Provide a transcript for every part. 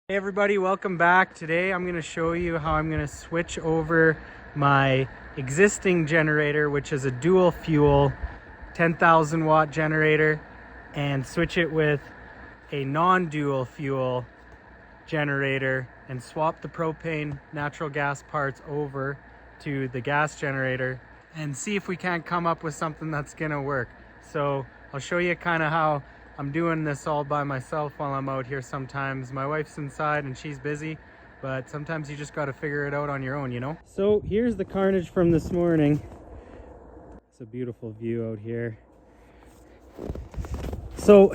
Hey everybody, welcome back. Today I'm going to show you how I'm going to switch over my existing generator, which is a dual fuel 10,000 watt generator, and switch it with a non-dual fuel generator and swap the propane natural gas parts over to the gas generator and see if we can't come up with something that's going to work. So I'll show you kind of how I'm doing this all by myself while I'm out here sometimes. My wife's inside and she's busy, but sometimes you just got to figure it out on your own, you know? So here's the carnage from this morning. It's a beautiful view out here. So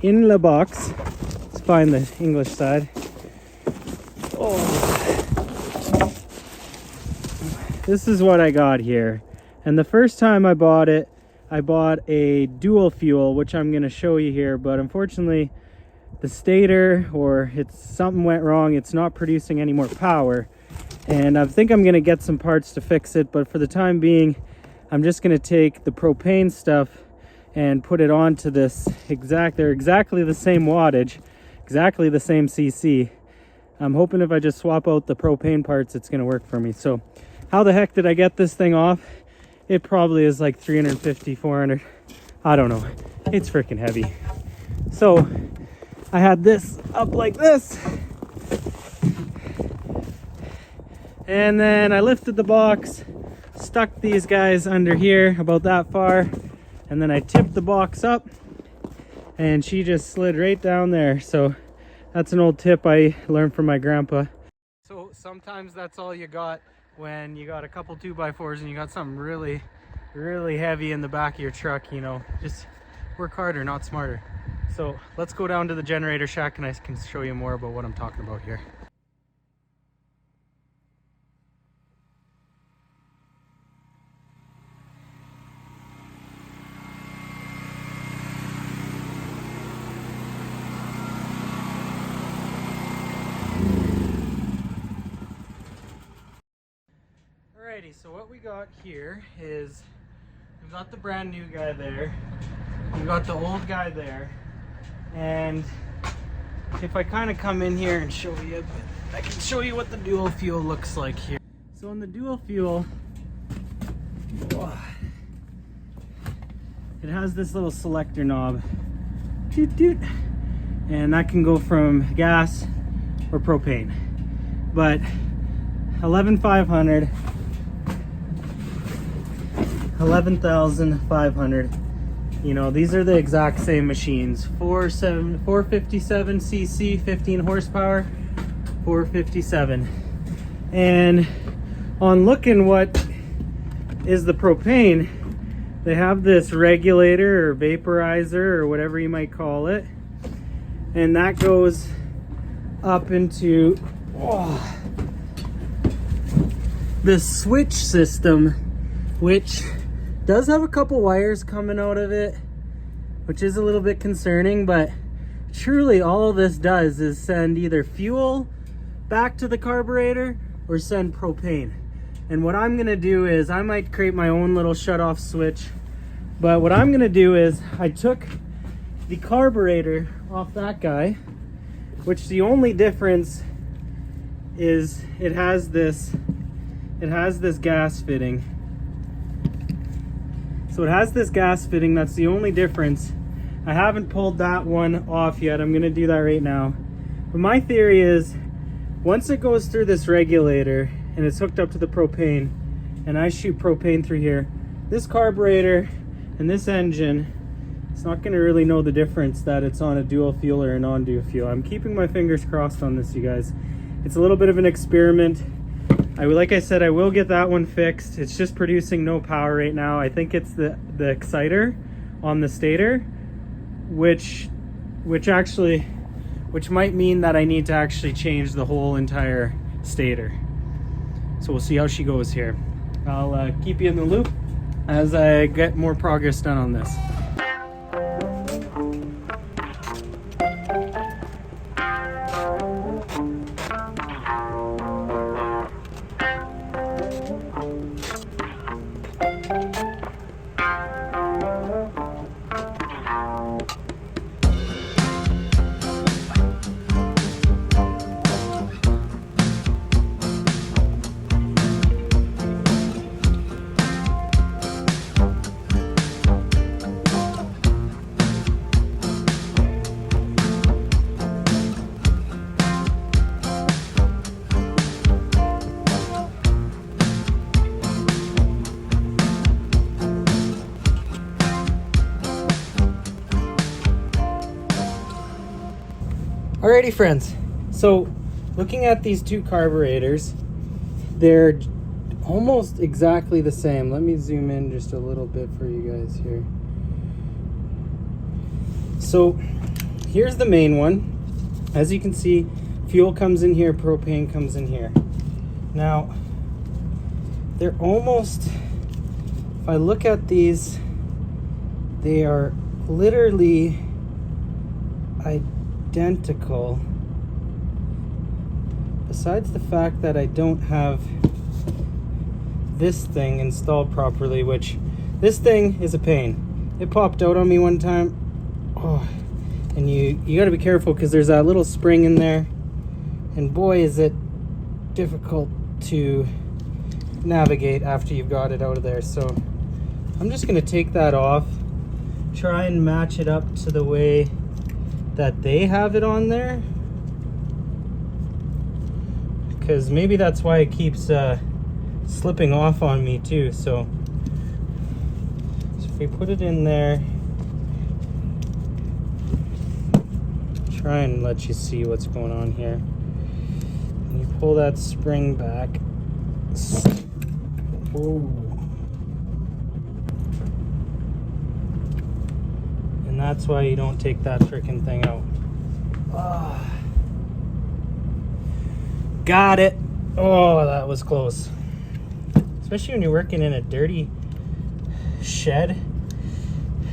in the box, let's find the English side. Oh, this is what I got here. And the first time I bought it, I bought a dual fuel, which I'm going to show you here. But unfortunately, the stator, or something went wrong. It's not producing any more power. And I think I'm going to get some parts to fix it. But for the time being, I'm just going to take the propane stuff and put it onto this they're exactly the same wattage, exactly the same CC. I'm hoping if I just swap out the propane parts, it's going to work for me. So how the heck did I get this thing off? It probably is like 350, 400. I don't know. It's freaking heavy. So I had this up like this. And then I lifted the box, stuck these guys under here about that far. And then I tipped the box up and she just slid right down there. So that's an old tip I learned from my grandpa. So sometimes that's all you got when you got a couple 2x4s and you got something really heavy in the back of your truck. You know, just work harder, not smarter. So let's go down to the generator shack and I can show you more about what I'm talking about here. Alrighty, so what we got here is we've got the brand new guy there, we've got the old guy there, and if I kind of come in here and show you, I can show you what the dual fuel looks like here. So in the dual fuel, it has this little selector knob, and that can go from gas or propane, but 11,500, 11,500, you know, these are the exact same machines. 457 cc, 15 horsepower, 457. And on looking what is the propane, they have this regulator or vaporizer or whatever you might call it, and that goes up into this switch system, which does have a couple wires coming out of it, which is a little bit concerning, but truly all this does is send either fuel back to the carburetor or send propane. And what I'm gonna do is I might create my own little shut-off switch, but what I'm gonna do is I took the carburetor off that guy, which the only difference is it has this gas fitting. So it has this gas fitting, that's the only difference. I haven't pulled that one off yet. I'm gonna do that right now. But my theory is, once it goes through this regulator and it's hooked up to the propane, and I shoot propane through here, this carburetor and this engine, it's not gonna really know the difference that it's on a dual fuel or a non-dual fuel. I'm keeping my fingers crossed on this, you guys. It's a little bit of an experiment. Like I said, I will get that one fixed. It's just producing no power right now. I think it's the exciter on the stator, which might mean that I need to actually change the whole entire stator. So we'll see how she goes here. I'll keep you in the loop as I get more progress done on this. Alrighty friends, so looking at these two carburetors, they're almost exactly the same. Let me zoom in just a little bit for you guys here. So here's the main one. As you can see, fuel comes in here, propane comes in here. Now, they're almost, if I look at these, they are literally identical. Besides the fact that I don't have this thing installed properly, which this thing is a pain. It popped out on me one time. Oh, and you got to be careful because there's that little spring in there, and boy is it difficult to navigate after you've got it out of there. So I'm just going to take that off, try and match it up to the way that they have it on there, because maybe that's why it keeps slipping off on me too. So if we put it in there, try and let you see what's going on here. And you pull that spring back. Whoa. And that's why you don't take that freaking thing out. Oh. Got it. Oh, that was close. Especially when you're working in a dirty shed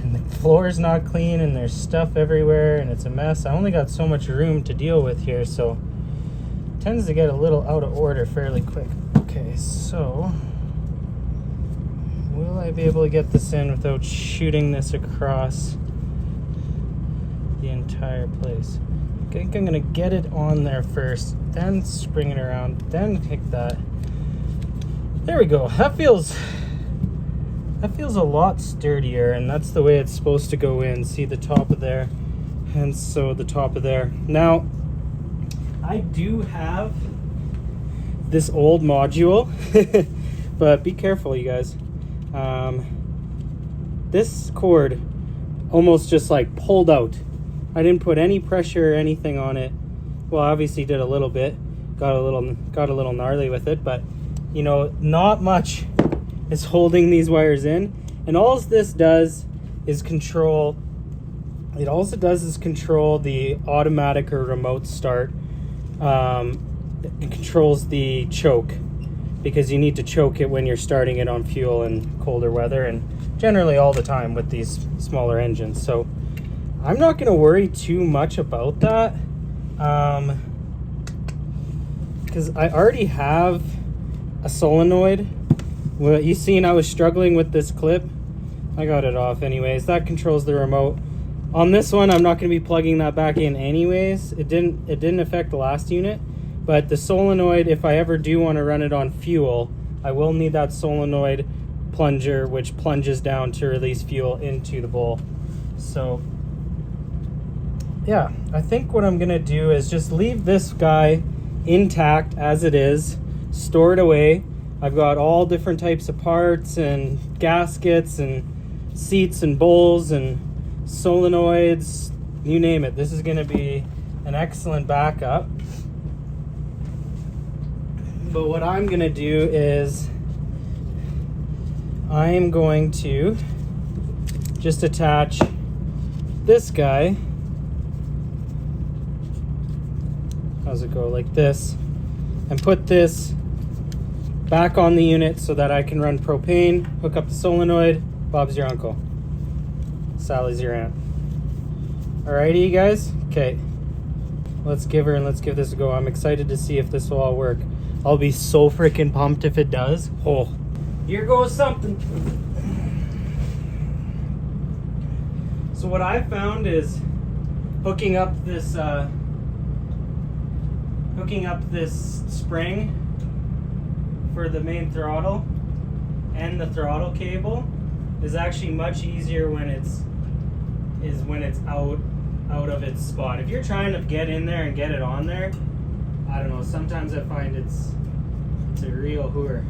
and the floor is not clean and there's stuff everywhere and it's a mess. I only got so much room to deal with here, so it tends to get a little out of order fairly quick. Okay, so will I be able to get this in without shooting this across the entire place? I think I'm gonna get it on there first, then spring it around, then kick that. There we go. That feels a lot sturdier, and that's the way it's supposed to go in. See the top of there, and so the top of there. Now, I do have this old module, but be careful, you guys. This cord almost just like pulled out. I didn't put any pressure or anything on it. Well, obviously did a little bit, got a little gnarly with it, but you know, not much is holding these wires in. And all this does is control, it also does is control the automatic or remote start. It controls the choke, because you need to choke it when you're starting it on fuel in colder weather, and generally all the time with these smaller engines. So I'm not going to worry too much about that, because I already have a solenoid. Well, you seen I was struggling with this clip. I got it off anyways. That controls the remote. On this one, I'm not going to be plugging that back in anyways. It didn't affect the last unit, but the solenoid, if I ever do want to run it on fuel, I will need that solenoid plunger, which plunges down to release fuel into the bowl. So yeah, I think what I'm going to do is just leave this guy intact as it is, store it away. I've got all different types of parts and gaskets and seats and bowls and solenoids, you name it. This is going to be an excellent backup. But what I'm going to do is I'm going to just attach this guy. How's it go? Like this. And put this back on the unit so that I can run propane, hook up the solenoid. Bob's your uncle. Sally's your aunt. Alrighty, you guys? Okay. Let's give this a go. I'm excited to see if this will all work. I'll be so freaking pumped if it does. Oh, here goes something. So what I found is hooking up this spring for the main throttle and the throttle cable is actually much easier when it's out of its spot. If you're trying to get in there and get it on there, I don't know, sometimes I find it's a real hooer.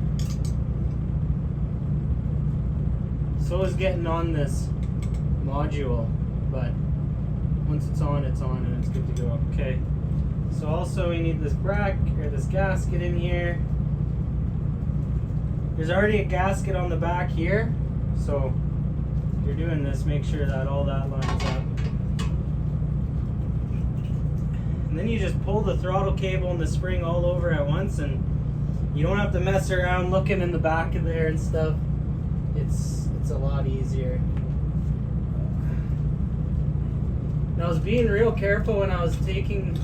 So is getting on this module, but Once it's on and it's good to go. Okay. So also we need this this gasket in here. There's already a gasket on the back here, so if you're doing this, make sure that all that lines up. And then you just pull the throttle cable and the spring all over at once, and you don't have to mess around looking in the back of there and stuff. It's a lot easier. And I was being real careful when I was taking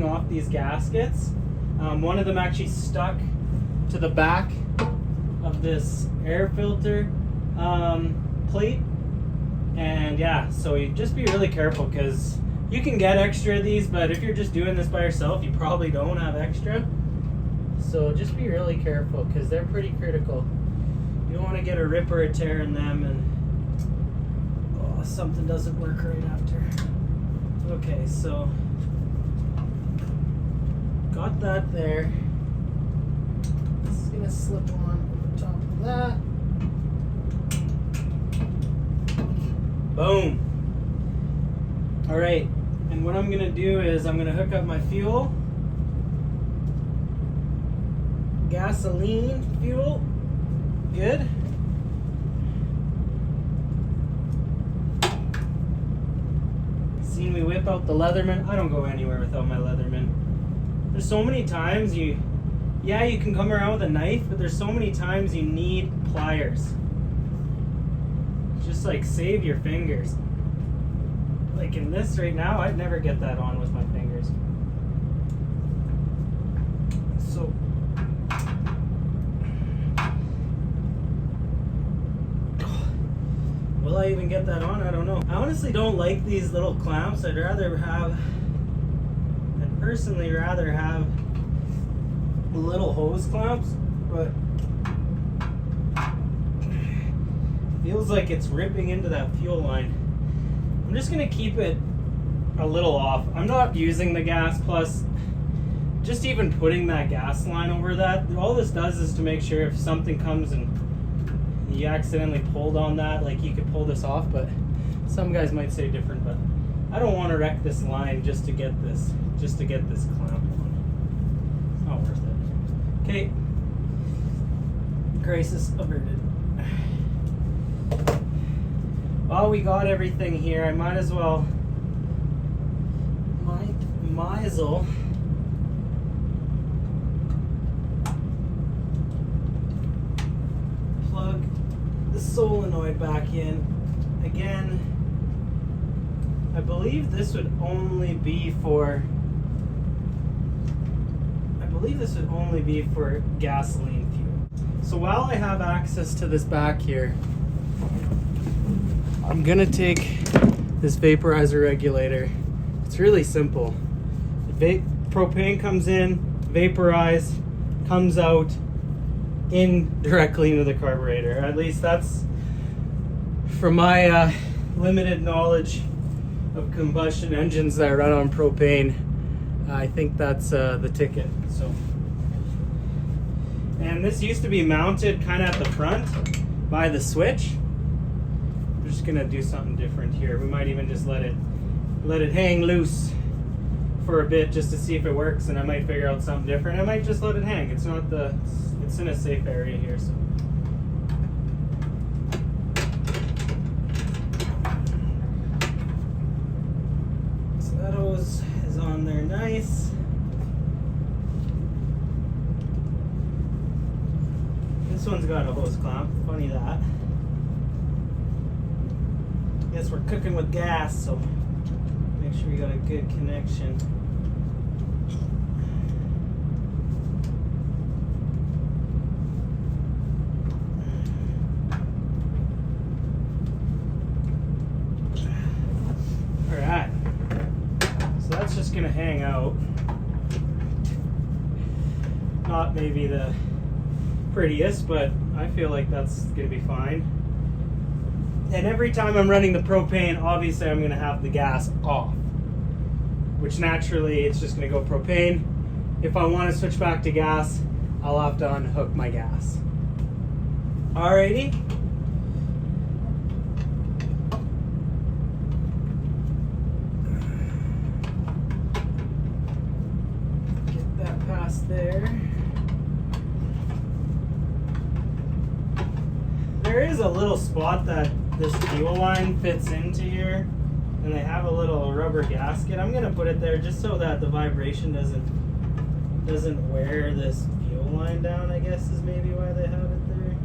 off these gaskets. One of them actually stuck to the back of this air filter plate. And yeah, so you just be really careful, because you can get extra of these, but if you're just doing this by yourself, you probably don't have extra. So just be really careful, because they're pretty critical. You don't want to get a rip or a tear in them and something doesn't work right after. Okay, so got that there. This is gonna slip on over top of that. Boom. All right, and what I'm gonna do is I'm gonna hook up my fuel. Gasoline fuel. Good. Seen me whip out the Leatherman. I don't go anywhere without my Leatherman. There's so many times you can come around with a knife, but there's so many times you need pliers. Just like save your fingers. Like in this right now, I'd never get that on with my fingers. So will I even get that on? I don't know. I honestly don't like these little clamps. I'd personally rather have little hose clamps, but feels like it's ripping into that fuel line. I'm just gonna keep it a little off. I'm not using the gas, plus just even putting that gas line over that, all this does is to make sure if something comes and you accidentally pulled on that, like you could pull this off, but some guys might say different, but I don't want to wreck this line just to get this clamp on. It's not worth it. Okay. Crisis averted. While we got everything here, I might as well plug the solenoid back in. Again, I believe this would only be for gasoline fuel. So while I have access to this back here, I'm gonna take this vaporizer regulator. It's really simple. Propane comes in, vaporize, comes out, in directly into the carburetor. At least that's from my limited knowledge of combustion engines that run on propane. I think that's the ticket. So, and this used to be mounted kind of at the front by the switch. I'm just gonna do something different here. We might even just let it hang loose for a bit just to see if it works, and I might figure out something different. I might just let it hang. It's in a safe area here, so. So that hose is on there nice. This one's got a hose clamp, funny that. Guess we're cooking with gas, so make sure we got a good connection. Alright, so that's just gonna hang out. Not maybe the prettiest, but I feel like that's gonna be fine. And every time I'm running the propane, obviously I'm gonna have the gas off, which naturally it's just gonna go propane. If I want to switch back to gas, I'll have to unhook my gas. Alrighty. is a little spot that this fuel line fits into here, and they have a little rubber gasket. I'm gonna put it there just so that the vibration doesn't wear this fuel line down, I guess is maybe why they have it there.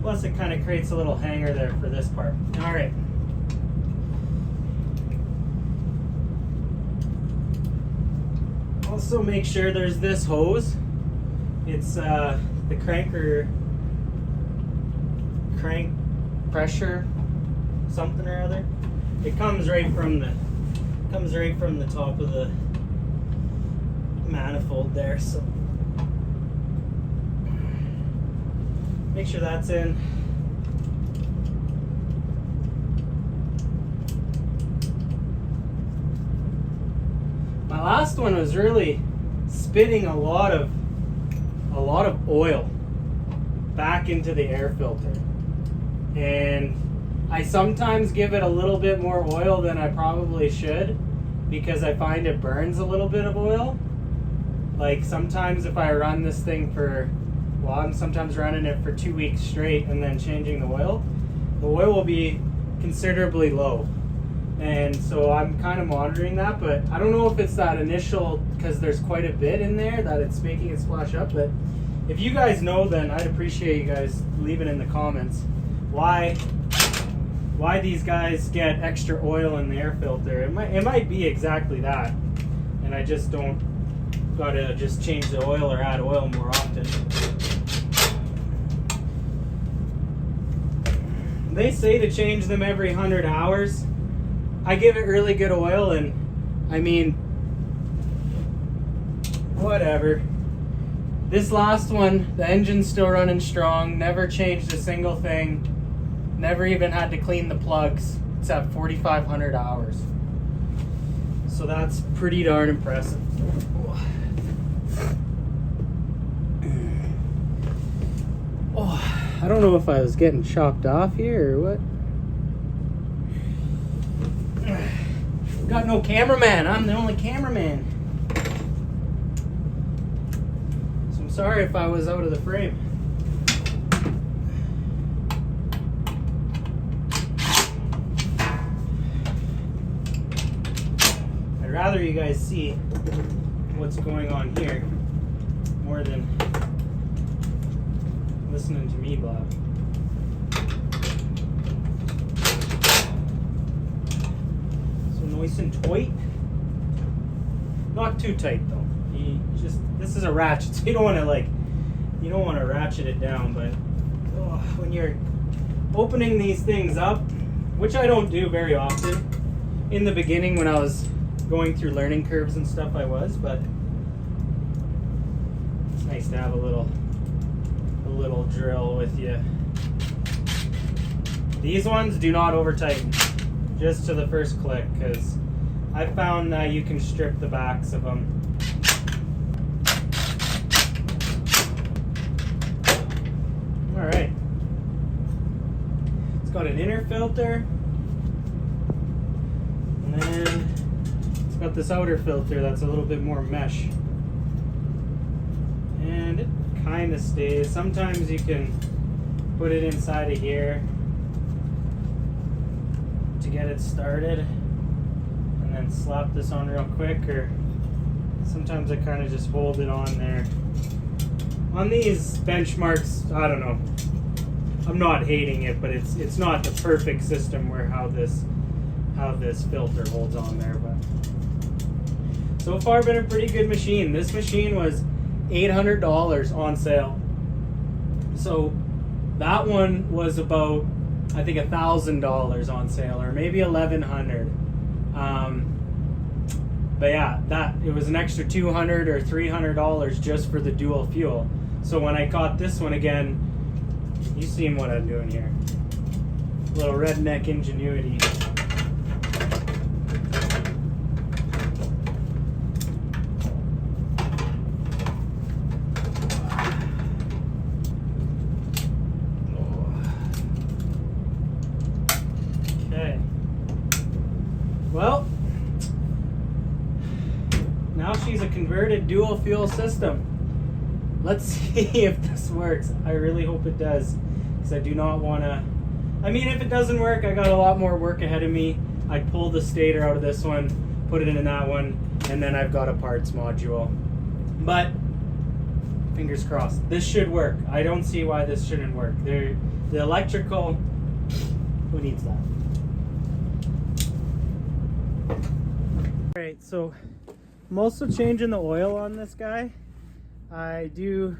Plus it kind of creates a little hanger there for this part. All right. Also make sure there's this hose. It's the crank pressure something or other. It comes right from the top of the manifold there, so make sure that's in. My last one was really spitting a lot of oil back into the air filter, and I sometimes give it a little bit more oil than I probably should because I find it burns a little bit of oil. Like sometimes if I run this thing I'm sometimes running it for 2 weeks straight and then changing the oil will be considerably low. And so I'm kind of monitoring that, but I don't know if it's that initial, because there's quite a bit in there that it's making it splash up. But if you guys know, then I'd appreciate you guys leaving in the comments why these guys get extra oil in the air filter. It might be exactly that, and I just gotta just change the oil or add oil more often. They say to change them every 100 hours. I give it really good oil, and I mean, whatever. This last one, the engine's still running strong, never changed a single thing, never even had to clean the plugs. It's at 4,500 hours. So that's pretty darn impressive. Oh, I don't know if I was getting chopped off here or what. Got no cameraman. I'm the only cameraman. So I'm sorry if I was out of the frame. I'd rather you guys see what's going on here more than listening to me blab. Nice and tight. Not too tight though. This is a ratchet, so you don't want to ratchet it down, but when you're opening these things up, which I don't do very often. In the beginning when I was going through learning curves and stuff, I was, but it's nice to have a little drill with you. These ones do not over tighten. Just to the first click, because I found that you can strip the backs of them. Alright. It's got an inner filter, and then it's got this outer filter that's a little bit more mesh. And it kind of stays. Sometimes you can put it inside of here to get it started and then slap this on real quick, or sometimes I kind of just hold it on there. On these benchmarks, I don't know, I'm not hating it, but it's not the perfect system where how this filter holds on there. But so far been a pretty good machine. This machine was $800 on sale, so that one was about, I think, $1,000 on sale, or maybe $1,100. But yeah, it was an extra $200 or $300 just for the dual fuel. So when I caught this one again, you seen what I'm doing here. Little redneck ingenuity. inverted dual fuel system. Let's see if this works. I really hope it does, because I do not want to. I mean, if it doesn't work, I got a lot more work ahead of me. I'd pull the stator out of this one, put it in that one, and then I've got a parts module. But fingers crossed, this should work. I don't see why this shouldn't work. The electrical, who needs that? All right, so I'm also changing the oil on this guy. I do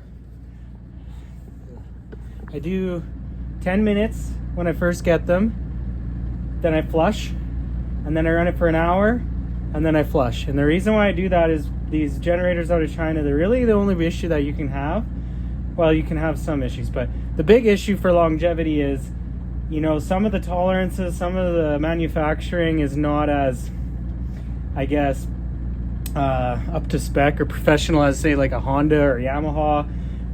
10 minutes when I first get them, then I flush, and then I run it for an hour, and then I flush. And the reason why I do that is these generators out of China, they're really the only issue that you can have. Well, you can have some issues, but the big issue for longevity is, you know, some of the tolerances, some of the manufacturing is not as, I guess, up to spec or professional as, say, like a Honda or Yamaha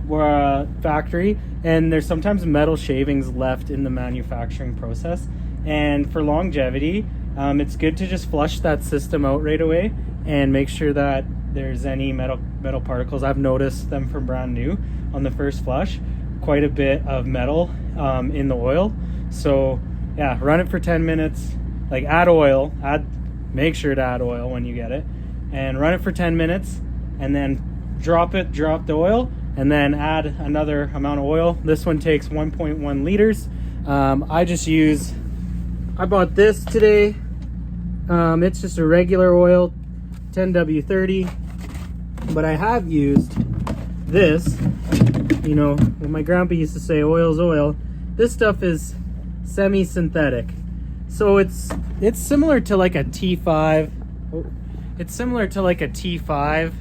or a factory. And there's sometimes metal shavings left in the manufacturing process. And for longevity, it's good to just flush that system out right away and make sure that there's any metal particles. I've noticed them from brand new on the first flush, quite a bit of metal in the oil. So yeah, run it for 10 minutes, like add oil, make sure to add oil when you get it, and run it for 10 minutes, and then drop the oil, and then add another amount of oil. This one takes 1.1 liters. I bought this today. It's just a regular oil, 10W30, but I have used this, you know, when my grandpa used to say oil's oil. This stuff is semi-synthetic, so it's similar to like a T5. It's similar to like a T5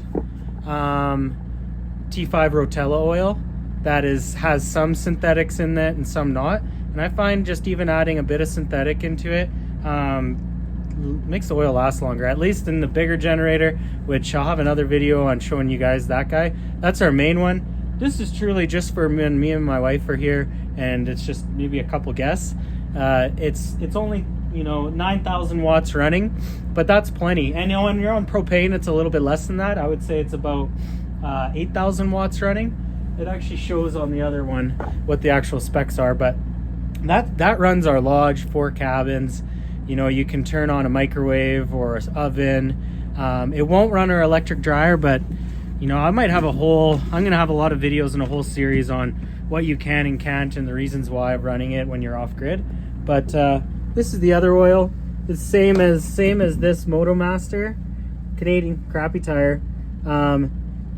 Rotella oil that has some synthetics in it and some not. And I find just even adding a bit of synthetic into it makes the oil last longer, at least in the bigger generator, which I'll have another video on showing you guys that guy. That's our main one. This is truly just for me and my wife are here, and it's just maybe a couple guests. It's only, you know, 9,000 watts running, but that's plenty. And you know, when you're on propane, it's a little bit less than that. I would say it's about 8,000 watts running. It actually shows on the other one what the actual specs are, but that runs our lodge, 4 cabins. You know, you can turn on a microwave or an oven. It won't run our electric dryer, but you know, I'm gonna have a lot of videos and a whole series on what you can and can't and the reasons why of running it when you're off grid. But this is the other oil. It's same as this MotoMaster Canadian crappy tire.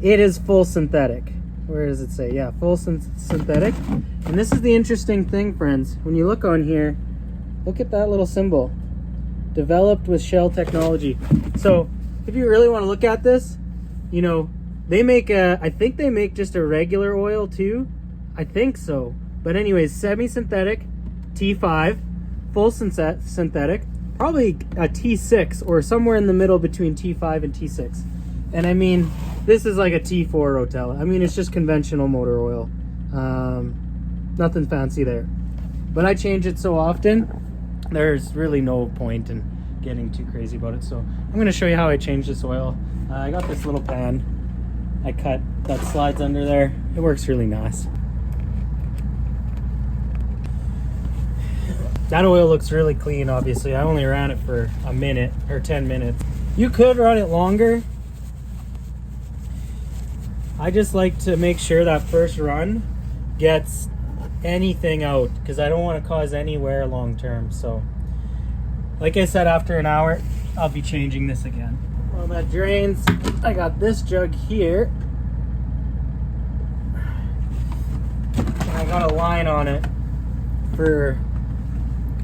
It is full synthetic. Where does it say? Yeah, full synthetic. And this is the interesting thing, friends. When you look on here, look at that little symbol. Developed with Shell technology. So if you really want to look at this, you know, they make I think they make just a regular oil too. I think so. But anyways, semi-synthetic, T5, full synthetic, probably a T6 or somewhere in the middle between T5 and T6. And I mean, this is like a T4 Rotella. I mean, it's just conventional motor oil. Nothing fancy there. But I change it so often, there's really no point in getting too crazy about it. So I'm going to show you how I change this oil. I got this little pan I cut that slides under there. It works really nice. That oil looks really clean, obviously. I only ran it for a minute or 10 minutes. You could run it longer. I just like to make sure that first run gets anything out, because I don't want to cause any wear long term. So like I said, after an hour I'll be changing this again. Well, that drains. I got this jug here, and I got a line on it for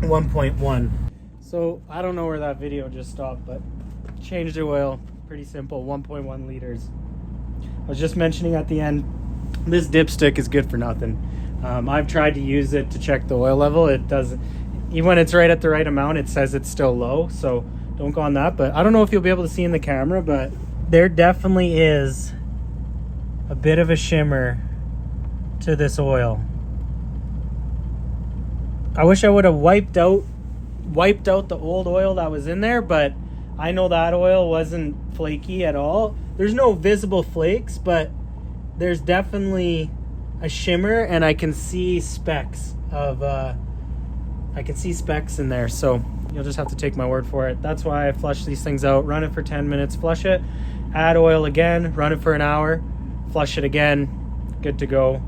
1.1. So I don't know where that video just stopped, but changed the oil. Pretty simple. 1.1 liters. I was just mentioning at the end, this dipstick is good for nothing. I've tried to use it to check the oil level. It doesn't, even when it's right at the right amount, it says it's still low, so don't go on that. But I don't know if you'll be able to see in the camera, but there definitely is a bit of a shimmer to this oil. I wish I would have wiped out the old oil that was in there, but I know that oil wasn't flaky at all. There's no visible flakes, but there's definitely a shimmer, and I can see specks of in there. So you'll just have to take my word for it. That's why I flush these things out, run it for 10 minutes, flush it, add oil again, run it for an hour, flush it again, good to go.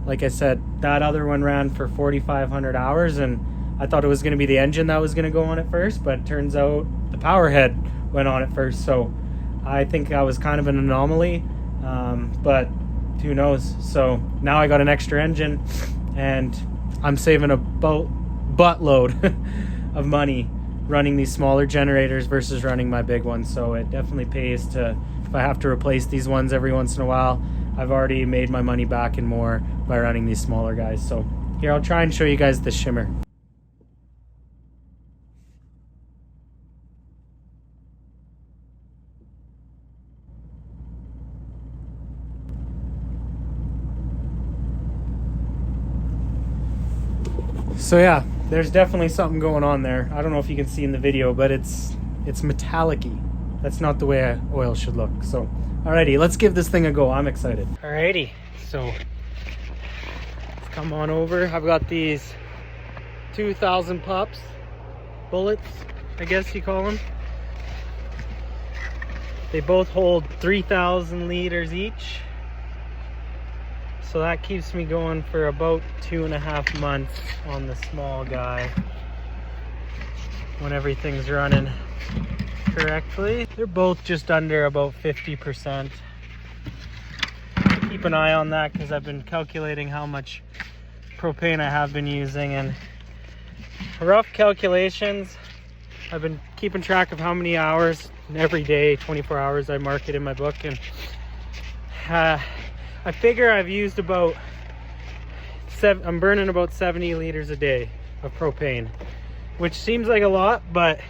Like I said, that other one ran for 4,500 hours, and I thought it was going to be the engine that was going to go on it first, but it turns out the power head went on it first. So I think I was kind of an anomaly, but who knows. So now I got an extra engine, and I'm saving a buttload of money running these smaller generators versus running my big ones. So it definitely pays to, if I have to replace these ones every once in a while, I've already made my money back and more by running these smaller guys. So here, I'll try and show you guys the shimmer. So yeah, there's definitely something going on there. I don't know if you can see in the video, but it's metallic-y. That's not the way oil should look. So alrighty, let's give this thing a go. I'm excited. Alrighty, so let's come on over. I've got these 2,000 pups, bullets, I guess you call them. They both hold 3,000 liters each. So that keeps me going for about 2.5 months on the small guy when everything's running correctly. They're both just under about 50%. Keep an eye on that because I've been calculating how much propane I have been using, and rough calculations, I've been keeping track of how many hours every day, 24 hours I mark it in my book, and I figure I've used about I'm burning about 70 liters a day of propane, which seems like a lot, but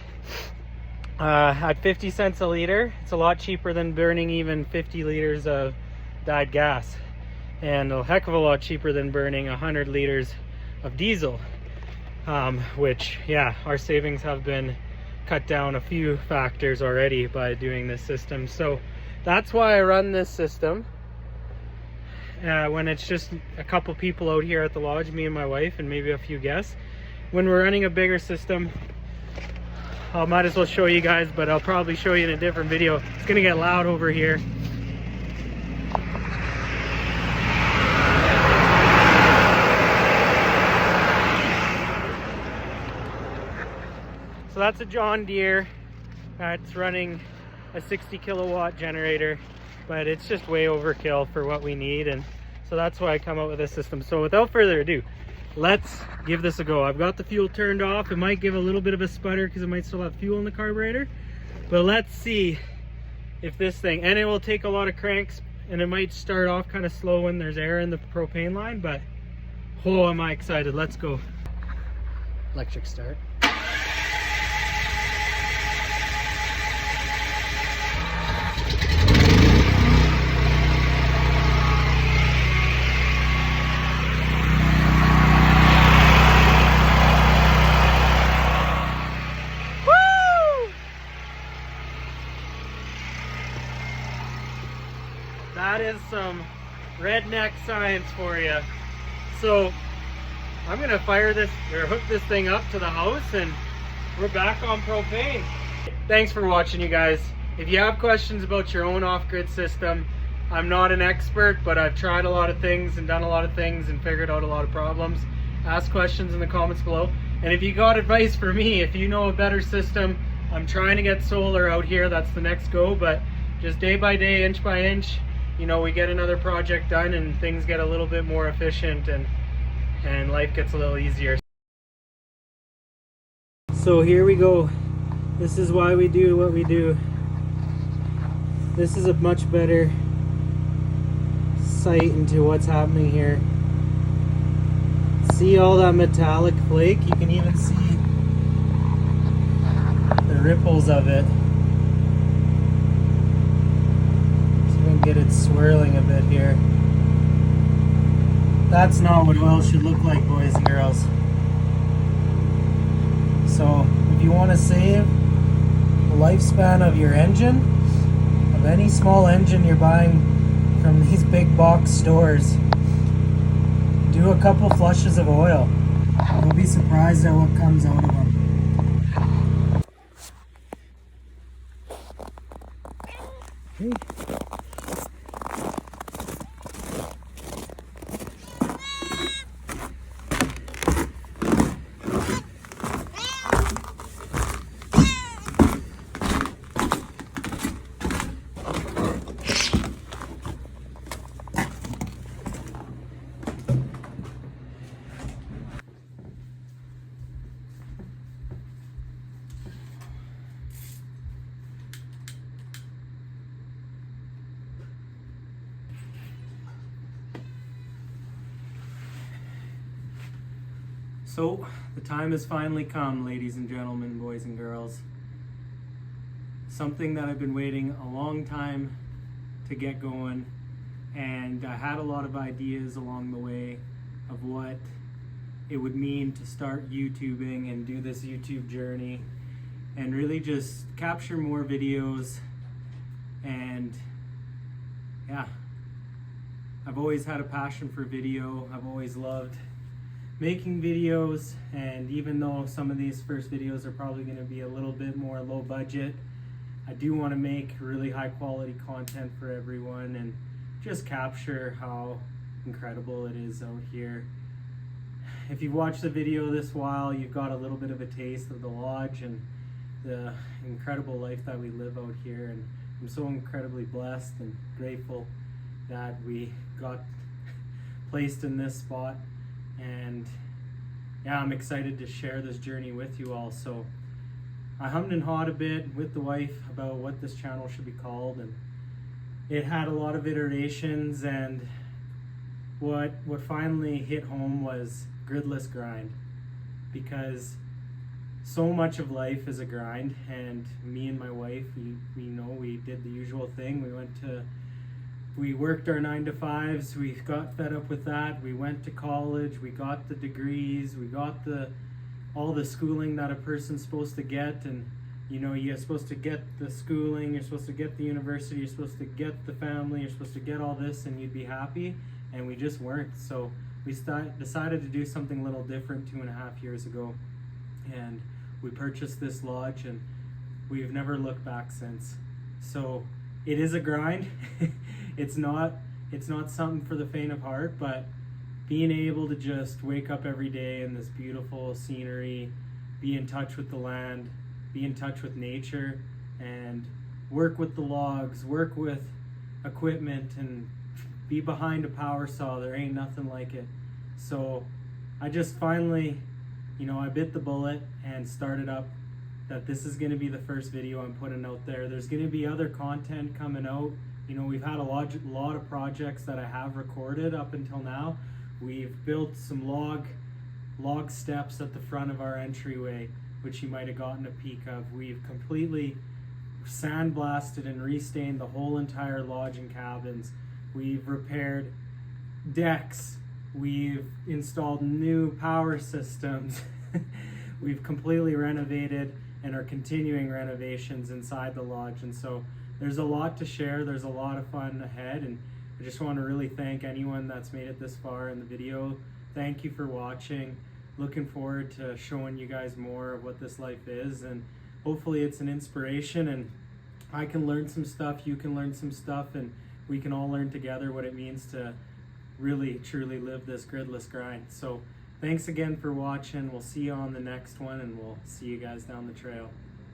at 50 cents a liter, it's a lot cheaper than burning even 50 liters of dyed gas, and a heck of a lot cheaper than burning 100 liters of diesel, which, yeah, our savings have been cut down a few factors already by doing this system. So that's why I run this system. When it's just a couple people out here at the lodge, me and my wife and maybe a few guests. When we're running a bigger system, I might as well show you guys, but I'll probably show you in a different video. It's gonna get loud over here. So that's a John Deere. It's running a 60 kilowatt generator, but it's just way overkill for what we need, and so that's why I come up with this system. So without further ado, let's give this a go. I've got the fuel turned off. It might give a little bit of a sputter because it might still have fuel in the carburetor, but let's see if this thing, and it will take a lot of cranks, and it might start off kind of slow when there's air in the propane line, but oh, am I excited. Let's go. Electric start. That is some redneck science for you. So I'm gonna fire this or hook this thing up to the house, and we're back on propane. Thanks for watching, you guys. If you have questions about your own off-grid system, I'm not an expert, but I've tried a lot of things and done a lot of things and figured out a lot of problems. Ask questions in the comments below. And if you got advice for me, if you know a better system, I'm trying to get solar out here. That's the next go, but just day by day, inch by inch, you know, we get another project done and things get a little bit more efficient, and life gets a little easier. So here we go. This is why we do what we do. This is a much better sight into what's happening here. See all that metallic flake? You can even see the ripples of it. Get it swirling a bit here. That's not what oil should look like, boys and girls. So if you want to save the lifespan of your engine, any small engine you're buying from these big box stores, do a couple flushes of oil. You'll be surprised at what comes out of them. Hey. So, the time has finally come, ladies and gentlemen, boys and girls. Something that I've been waiting a long time to get going, and I had a lot of ideas along the way of what it would mean to start YouTubing and do this YouTube journey and really just capture more videos. And yeah, I've always had a passion for video. I've always loved making videos, and even though some of these first videos are probably going to be a little bit more low budget, I do want to make really high quality content for everyone and just capture how incredible it is out here. If you've watched the video this while, you've got a little bit of a taste of the lodge and the incredible life that we live out here, and I'm so incredibly blessed and grateful that we got placed in this spot. And yeah, I'm excited to share this journey with you all. So I hummed and hawed a bit with the wife about what this channel should be called, and it had a lot of iterations, and what finally hit home was Gridless Grind, because so much of life is a grind. And me and my wife, we did the usual thing. We worked our 9-to-5s, we got fed up with that, we went to college, we got the degrees, we got all the schooling that a person's supposed to get. And you know, you're supposed to get the schooling, you're supposed to get the university, you're supposed to get the family, you're supposed to get all this and you'd be happy, and we just weren't. So we decided to do something a little different 2.5 years ago, and we purchased this lodge, and we've never looked back since. So it is a grind. It's not something for the faint of heart, but being able to just wake up every day in this beautiful scenery, be in touch with the land, be in touch with nature, and work with the logs, work with equipment, and be behind a power saw, there ain't nothing like it. So I just finally, I bit the bullet and started up that this is going to be the first video I'm putting out there. There's going to be other content coming out. We've had a lot of projects that I have recorded up until now. We've built some log steps at the front of our entryway, which you might have gotten a peek of. We've completely sandblasted and restained the whole entire lodge and cabins. We've repaired decks. We've installed new power systems. We've completely renovated and are continuing renovations inside the lodge. And so there's a lot to share. There's a lot of fun ahead, and I just want to really thank anyone that's made it this far in the video. Thank you for watching. Looking forward to showing you guys more of what this life is, and hopefully it's an inspiration, and I can learn some stuff, you can learn some stuff, and we can all learn together what it means to really truly live this gridless grind. So thanks again for watching. We'll see you on the next one, and we'll see you guys down the trail.